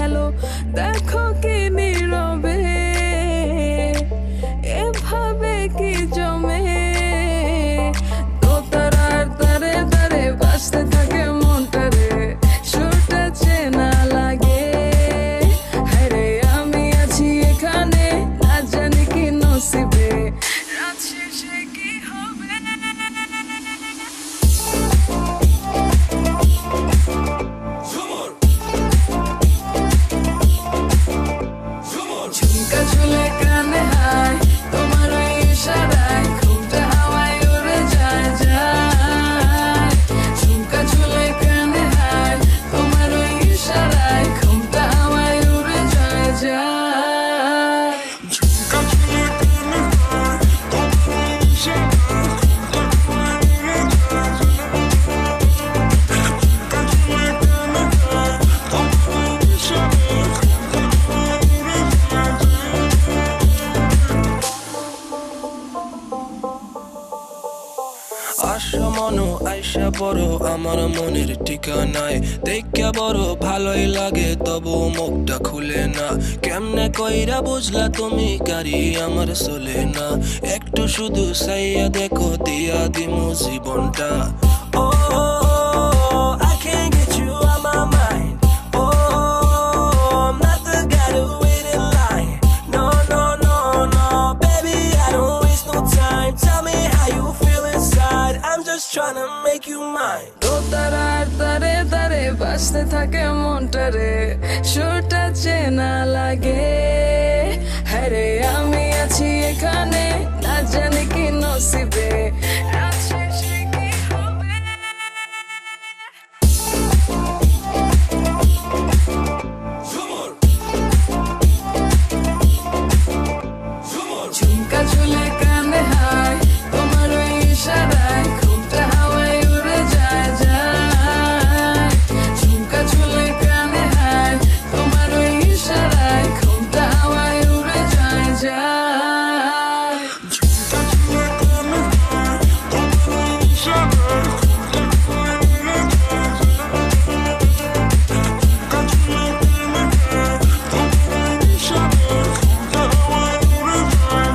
Speaker 12: খেলো দেখো কি নীরবে এভাবে কি জমে দোতারার তারে তারে বাজতে থাকে মনটা রে সুরটা চেনা লাগে হরে আমি আছি এখানে না জানি কি নসিবে রাত শেষে কি হবে ঝুমকা ঝুলে কানে হায় তোমার ওই ইশারায় ঘুমটা হাওয়ায় উড়ে যায় যায় ঝুমকা ঝুলে কানে হায় তোমার ওই ইশারায় ঘুমটা হাওয়ায় উড়ে যায় যায় ঝুমকা ঝুলে কানে হায় তোমার ওই ইশারায় ঘুমটা হাওয়ায় উড়ে যায় ঝুমকা ঝুলে কানে হায় তোমার ওই ইশারায় ঘুমটা হাওয়ায় উড়ে
Speaker 13: আশা মনো আইসা বড় আমার মনের ঠিকানায় দেখা বড় ভালোই লাগে তবু মুখটা খুলে না কেমনে কইরা বুঝলা তুমি গাড়ি আমার চলে না একটু শুধু চাইয়া দেখো দিয়া দিমু জীবনটা ও I can't get you out my mind oh I'm not the guy to wait in line no no no no baby I don't waste no time tell me how you feel inside I'm just trying to make you mine
Speaker 12: দোতারার তারে তারে বাজতে থাকে মনটা রে সুরটা চেনা লাগে হরে আমি আছি এখানে না জানি কি নসিবে রাত শেষে কি হবে ঝুমকা ঝুলে কানে হায় তোমার ওই ইশারায় ঘুমটা হাওয়ায় উড়ে যায় যায় ঝুমকা ঝুলে কানে হায় তোমার ওই ইশারায় ঘুমটা হাওয়ায় উড়ে যায় যায় ঝুমকা ঝুলে কানে হায় তোমার ওই ইশারায় ঘুমটা হাওয়ায় উড়ে যায় ঝুমকা ঝুলে কানে হায় তোমার ওই ইশারায় ঘুমটা হাওয়ায় উড়ে যায়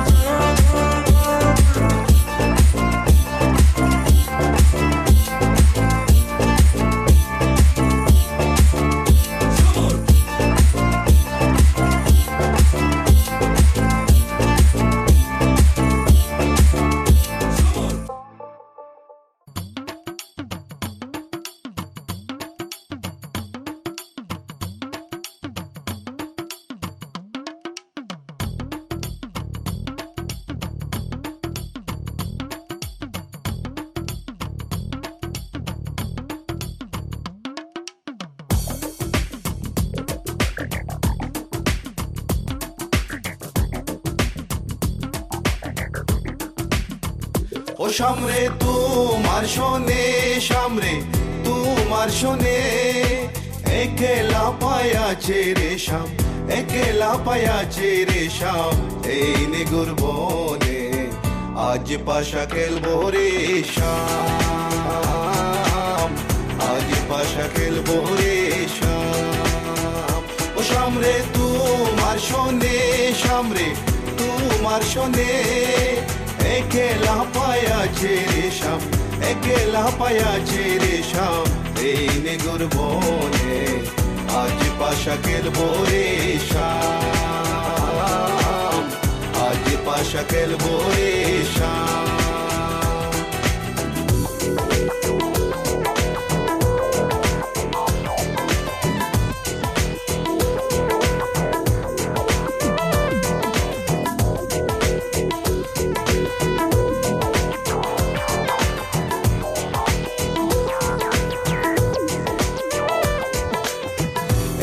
Speaker 14: ও সামরে তোমার শোনে সামরে তোমার শোনে একলা পায়াছে রে শাম একলা পায়াছে রে শাম এই নিগুর বনে আজ পাশা খেলবো রে শাম আজ পাশা খেলবো রে শাম ও সামরে তোমার শোনে সামরে তোমার শোনে একলা পায়াছে রে শাম একলা পায়াছে রে শাম এই নিগুর বনে আজ পাশা খেলবো রে শাম আজ পাশা খেলবো রে শাম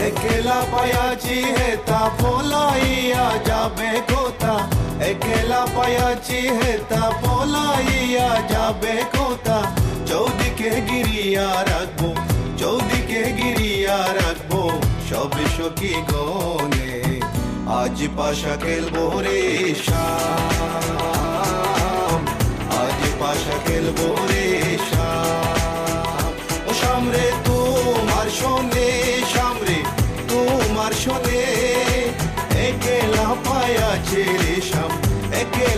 Speaker 14: একলা পায়াছি হেতা পলাইয়া যাবে কোথা একলা পায়াছি হেতা পলাইয়া যাবে কোথা চৌদিকে গিরিয়া রাখবো চৌদিকে গিরিয়া রাখবো সবে সখী গনে আজ পাশা খেলবো রে শাম আজ পাশা খেলবো রে শাম ও সামরে তোমার শোনে সামরে তোমার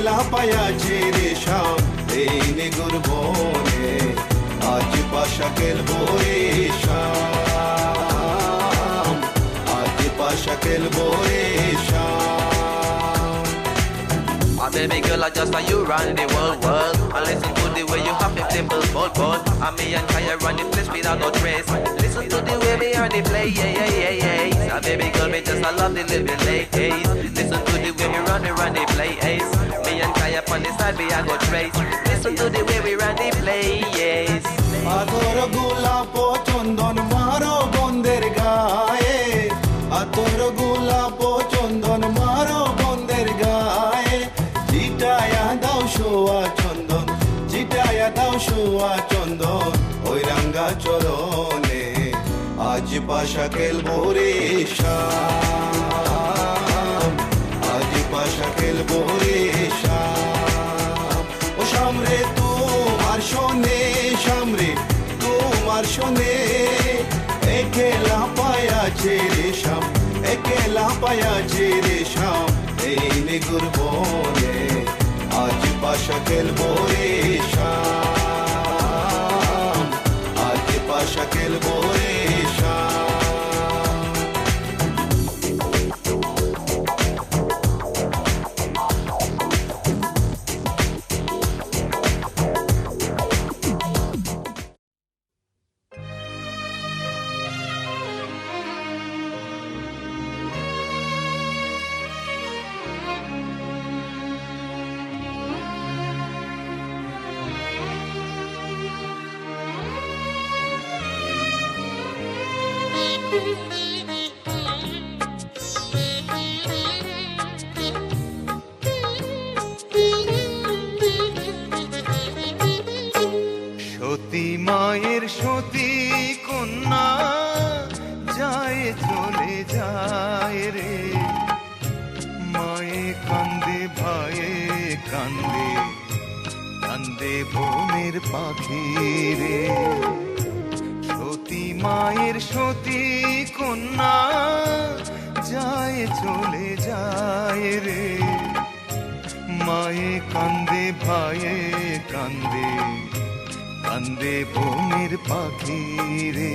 Speaker 14: লাপায়াছে রেশাম এই নিগুর বনে আজ পাশা খেলবো রে শাম আজ পাশা খেলবো রে শাম
Speaker 15: My baby girl, I just saw you run the world. I listen to the way you have the flippers, bolt. And me and Kaya run the place without no trace. Listen to the way me and the play, yeah. My baby girl, me just I love the living late. Listen to the way me run the play, ace. Me and Kaya on the side, we I go trace. Listen to the way we run the play, yes.
Speaker 14: আতর গোলাপ চন্দন মারো বন্দের গায়ে আতর গোলাপ চন্দন মারো বন্দের গায়ে চিটায়া দাও শোয়া চন্দন চিটায়া দাও শোয়া চন্দন ওই রাঙ্গা চরণে আজ পাশা খেলবো রে শাম আজ পাশা খেলবো রে শাম ও শামরে তোমার শোনে শামরে তোমার শোনে একেলা পায়াছে রে শাম একেলা পায়াছে রে শাম এই নিগুর বনে আজ পাশা খেলবো রে শাম আজ পাশা খেলবো রে শাম
Speaker 6: সতী মায়ের সতী কন্যা যায় চলে যায় রে মায়ে কান্দে ভাইয়ে কান্দে কান্দে বনের পাখি রে সতী মায়ের সতী কন্যা যায় চলে যায় রে মায়ে কান্দে ভাইয়ে কান্দে কান্দে বনের পাখি রে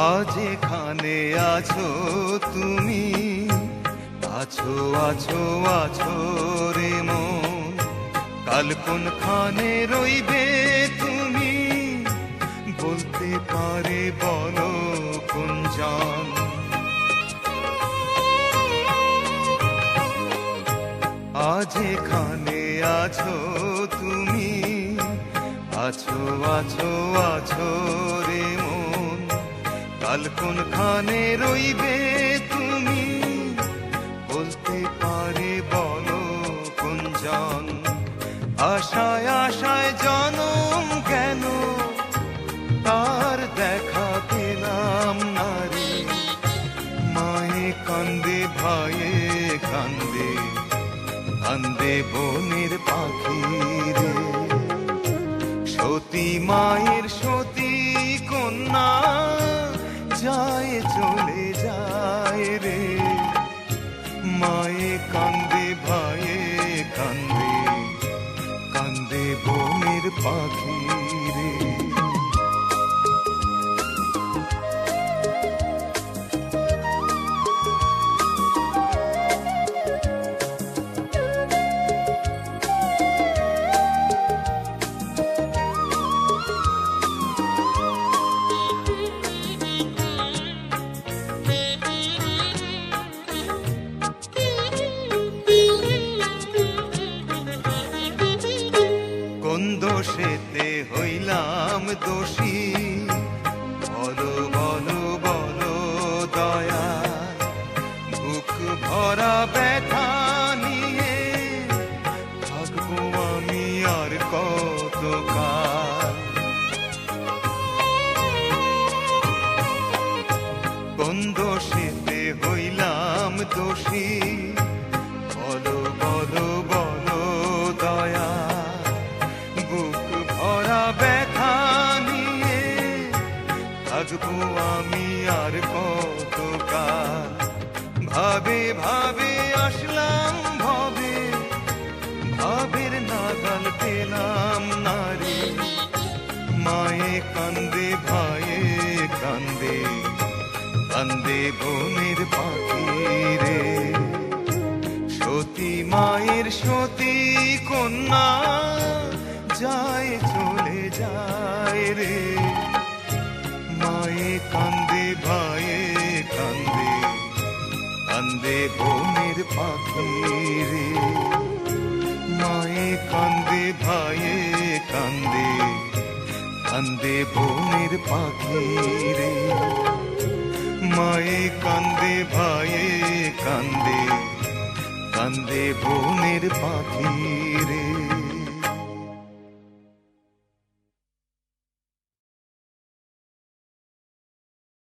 Speaker 6: আজ এখানে আছো তুমি আছো আছো আছো রে মন কাল কোনখানে রইবে তুমি বলতে পারে বলো কোন জান আজ এখানে আছো তুমি আছো আছো আছো রে মন কাল কোনখানে রইবে তুমি বলতে পারে বলো কোন জন আশায় আশায় জনম কেন তার দেখা পেলাম না রে মায়ে কান্দে ভাইয়ে কান্দে কান্দে বনের পাখি রে সতী মায়ের সতী কন্যা যায় চলে যায় রে মায়ে কান্দে ভাইয়ে কান্দে কান্দে বনের পাখি রে দোষেতে হইলাম
Speaker 16: কোন দোষেতে হইলাম দোষী বলো বলো বলো দয়া বুক ভরা ব্যথা নিয়ে থাকবো আমি আর কতকাল ভাবে ভাবে আসলাম ভবে ভাবের নাগাল পেলাম নারী মায়ে কান্দে ভাইয়ে কান্দে কান্দে বনের পাখি রে সতী মায়ের সতী কন্যা যায় চলে যায় রে মায়ে কান্দে ভাইয়ে কান্দে কান্দে বনের পাখি রে মায়ে কান্দে ভাইয়ে কান্দে কান্দে বনের পাখি রে মায়ে কান্দে ভাইয়ে কান্দে কান্দে বনের পাখি রে